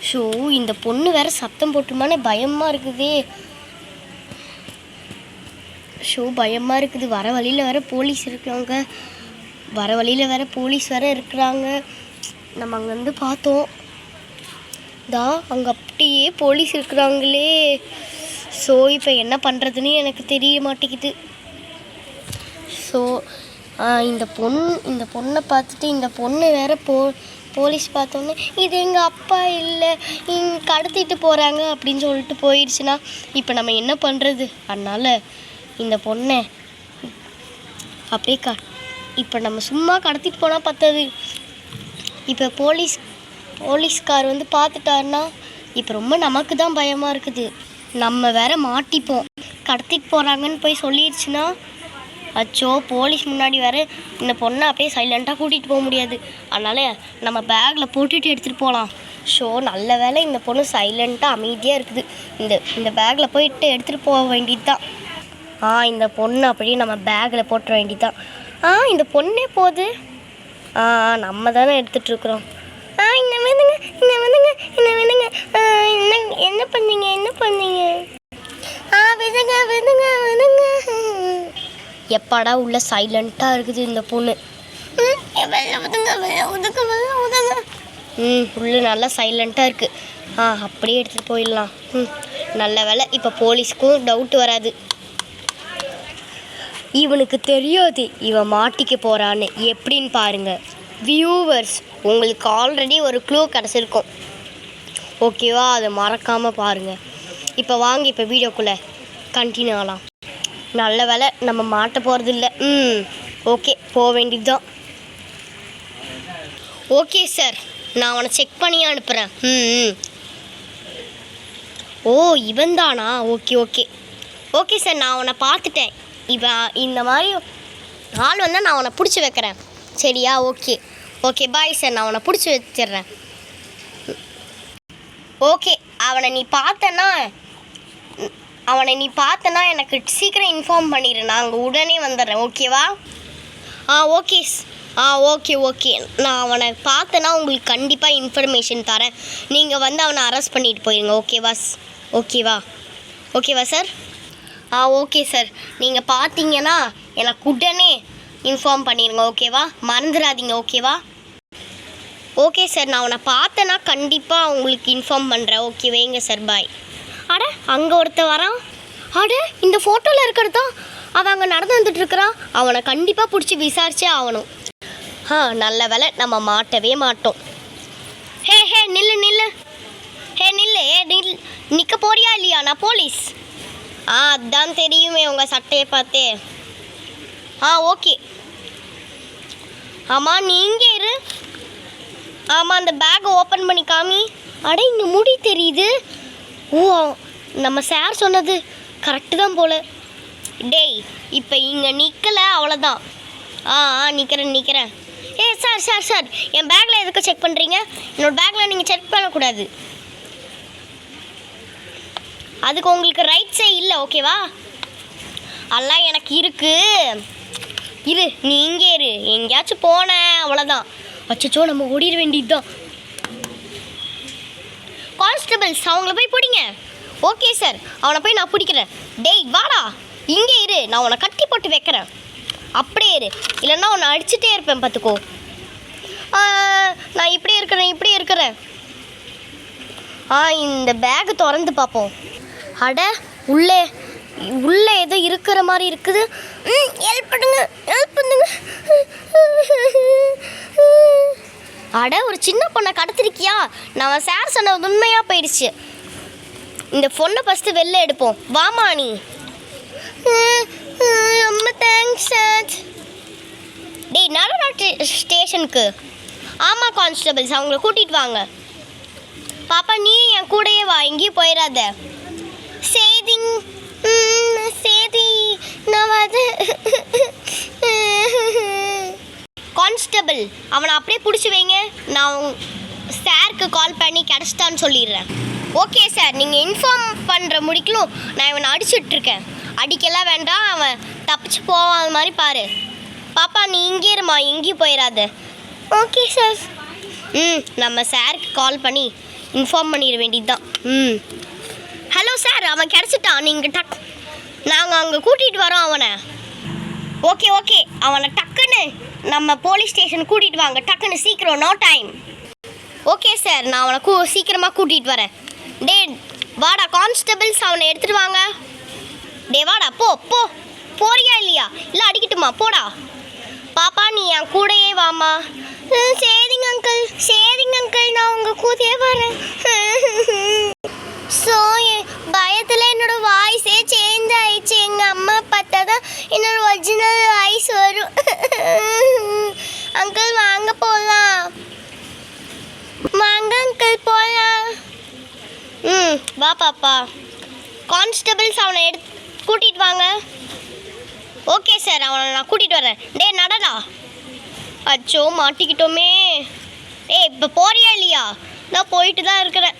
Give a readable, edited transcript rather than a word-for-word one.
Show இந்த பொண்ணு வேற சத்தம் போட்டுமானே பயமாக இருக்குதே. ஷோ பயமாக இருக்குது. வர வழியில் வேற போலீஸ் இருக்கிறாங்க. இருக்கிறாங்க. நம்ம அங்கேருந்து பார்த்தோம். அங்கே அப்படியே போலீஸ் இருக்கிறாங்களே. ஸோ இப்போ என்ன பண்ணுறதுன்னு எனக்கு தெரிய மாட்டேங்குது. ஸோ இந்த பொண்ணை பார்த்துட்டு இந்த பொண்ணு வேற போலீஸ் பார்த்தோன்னே இது எங்கள் அப்பா இல்லை இங்கே கடத்திட்டு போகிறாங்க அப்படின்னு சொல்லிட்டு போயிடுச்சுன்னா இப்போ நம்ம என்ன பண்ணுறது? அதனால் இந்த பொண்ணை அப்படியே இப்போ நம்ம சும்மா கடத்திட்டு போனால் பத்தாது. இப்போ போலீஸ்கார் வந்து பார்த்துட்டாருன்னா இப்போ ரொம்ப நமக்கு தான் பயமாக இருக்குது. நம்ம வேற மாட்டிப்போம். கடத்திட்டு போகிறாங்கன்னு போய் சொல்லிடுச்சுன்னா அச்சோ போலீஸ் முன்னாடி வேறு இந்த பொண்ணை அப்படியே சைலண்ட்டாக கூட்டிகிட்டு போக முடியாது. அதனால் நம்ம பேக்கில் போட்டுட்டு எடுத்துகிட்டு போகலாம். ஸோ நல்ல வேலை இந்த பொண்ணு சைலண்ட்டாக அமைதியாக இருக்குது. இந்த பேக்கில் போயிட்டு எடுத்துகிட்டு போக வேண்டியது தான். இந்த பொண்ணு அப்படியே நம்ம பேக்கில் போட்டுற வேண்டியது தான். இந்த பொண்ணே போகுது. நம்ம தானே எடுத்துகிட்ருக்குறோம். என்ன பண்ணீங்க எப்பாடா உள்ள சைலண்ட்டாக இருக்குது இந்த பொண்ணு. உள்ள நல்லா சைலண்ட்டாக இருக்குது. அப்படியே எடுத்துகிட்டு போயிடலாம். நல்ல வேலை இப்போ போலீஸ்க்கும் டவுட் வராது. இவனுக்கு தெரியாது இவன் மாட்டிக்க போகிறான்னு. எப்படின்னு பாருங்கள் வியூவர்ஸ், உங்களுக்கு ஆல்ரெடி ஒரு க்ளூ கிடச்சிருக்கும் ஓகேவா? அதை மறக்காமல் பாருங்கள். இப்போ வாங்க இப்போ வீடியோக்குள்ளே கண்டினியூ ஆகலாம். நல்ல வேலை நம்ம மாட்ட போகிறது இல்லை. ஓகே போக வேண்டியது தான். ஓகே சார், நான் அவனை செக் பண்ணி அனுப்புகிறேன். ஓ இவன் தானா? ஓகே சார், நான் அவனை பார்த்துட்டேன். இவன் இந்த மாதிரி ஆள் வந்தால் நான் அவனை பிடிச்சி வைக்கிறேன். சரியா? ஓகே பாய் சார், நான் அவனை பிடிச்சி வச்சிடுறேன். ஓகே அவனை நீ பார்த்தனா எனக்கு சீக்கிரம் இன்ஃபார்ம் பண்ணிடு. நான் அங்கே உடனே வந்துடுறேன். ஓகேவா? ஓகே நான் அவனை பார்த்தனா உங்களுக்கு கண்டிப்பாக இன்ஃபர்மேஷன் தரேன். நீங்கள் வந்து அவனை அரெஸ்ட் பண்ணிட்டு போயிருங்க. ஓகேவா சார்? ஓகே சார், நீங்கள் பார்த்தீங்கன்னா எனக்கு உடனே இன்ஃபார்ம் பண்ணிடுங்க. ஓகேவா? மறந்துடாதீங்க. ஓகே சார், நான் அவனை பார்த்தேன்னா கண்டிப்பாக உங்களுக்கு இன்ஃபார்ம் பண்ணுறேன். ஓகே வைங்க சார், பாய். அங்கே ஒருத்தன் வரான். இந்த ஃபோட்டோவில் இருக்கிறது தான் அவன் அங்கே நடந்து வந்துட்டுருக்கிறான். அவனை கண்டிப்பாக பிடிச்சி விசாரிச்சே ஆகணும். நல்ல வேலை நம்ம மாட்டவே மாட்டோம். நில்லு நிற்க போறியா இல்லையா? நான் போலீஸ். அதான் தெரியுமே உங்கள் சட்டையை பார்த்தே. ஓகே. ஆமாம் நீ இங்கே இரு. அந்த பேக்கை ஓப்பன் பண்ணி காமி. இங்கே முடி தெரியுது. நம்ம சார் சொன்னது கரெக்டு தான் போல். டேய் இப்போ இங்கே நிற்கலை அவ்வளோதான். நிற்கிறேன். சார் என் பேக்கில் எதுக்கு செக் பண்ணுறீங்க? என்னோடய பேக்கில் நீங்கள் செக் பண்ணக்கூடாது. அதுக்கு உங்களுக்கு ரைட்ஸே இல்லை. ஓகேவா? எல்லாம் எனக்கு இரு நீ இங்கே இரு. எங்கேயாச்சும் போனேன் அவ்வளோதான். அச்சோ நம்ம ஓடிட வேண்டியது தான். கான்ஸ்டபிள்ஸ் அவங்கள போய் பிடிங்க. ஓகே சார், அவனை போய் நான் பிடிக்கிறேன். டேய் வாடா, இங்கே இரு, நான் உன்னை கட்டி போட்டு வைக்கிறேன். அப்படியே இரு, இல்லைன்னா உன்னை அடிச்சுட்டே இருப்பேன் பார்த்துக்கோ. நான் இப்படி இருக்கிறேன். இந்த பேக்கு திறந்து பார்ப்போம். உள்ளே ஏதோ இருக்கிற மாதிரி இருக்குது. ஹெல்ப் பண்ணுங்க. ஒரு சின்ன பொண்ணை கடத்திருக்கியா? நான் சார் சொன்ன உண்மையாக போயிடுச்சு. இந்த பொண்ணை ஃபஸ்ட்டு வெளில எடுப்போம். வாமா நீ. ரொம்ப தேங்க்ஸ் சார். டேய் நடுநாட்டு ஸ்டேஷனுக்கு. ஆமாம் கான்ஸ்டபிள்ஸ், அவங்கள கூட்டிகிட்டு வாங்க. பாப்பா நீ என் கூடயே வா, எங்கேயும் போயிடாத. சேதி நான் கான்ஸ்டபிள் அவனை அப்படியே பிடிச்சி வைங்க. நான் சாருக்கு கால் பண்ணி கிடச்சிட்டான்னு சொல்லிடுறேன். ஓகே சார், நீங்கள் இன்ஃபார்ம் பண்ணுற முடிக்கலும் நான் இவனை அடிச்சுட்ருக்கேன். அடிக்கலாம் வேண்டாம், அவன் தப்பிச்சு போவாத மாதிரி பாரு. பாப்பா நீ இங்கே இருமா, எங்கேயும் போயிடாத. Okay sir. நம்ம சாருக்கு கால் பண்ணி இன்ஃபார்ம் பண்ணிட வேண்டியது தான். ஹலோ சார், அவன் கிடச்சிட்டான். நீங்கள் நாங்கள் அங்கே கூட்டிகிட்டு வரோம் அவனை. ஓகே அவனை டக்குன்னு நம்ம போலீஸ் ஸ்டேஷன் கூட்டிகிட்டு வாங்க, டக்குன்னு சீக்கிரம், நோ டைம். ஓகே சார், நான் அவனை சீக்கிரமாக கூட்டிகிட்டு வரேன். டே வாடா கான்ஸ்டபிள்ஸ், அவனை எடுத்துகிட்டு வாங்க. டே வாடா, போறியா இல்லையா? இல்லை அடிக்கட்டுமா? போடா. பாப்பா நீ என் கூடயே வாமா. சரிங்க அங்கிள், நான் உங்கள் கூடயே வரேன். ஸோ பயத்தில் என்னோட வாய்ஸே சேஞ்ச் ஆயிடுச்சு. எங்கள் அம்மா பார்த்தா தான் என்னோட ஒரிஜினல் வாய்ஸ் வரும். அங்கிள் வாங்க போகலாம். வாங்க அங்கிள் போகலாம். வா பாப்பா. கான்ஸ்டபிள்ஸ் அவனை கூட்டிகிட்டு வாங்க. ஓகே சார், அவனை நான் கூட்டிகிட்டு வரேன். டே நடடா. அச்சோ மாட்டிக்கிட்டோமே. இப்போ போறியா இல்லையா? நான் போயிட்டு தான் இருக்கிறேன்.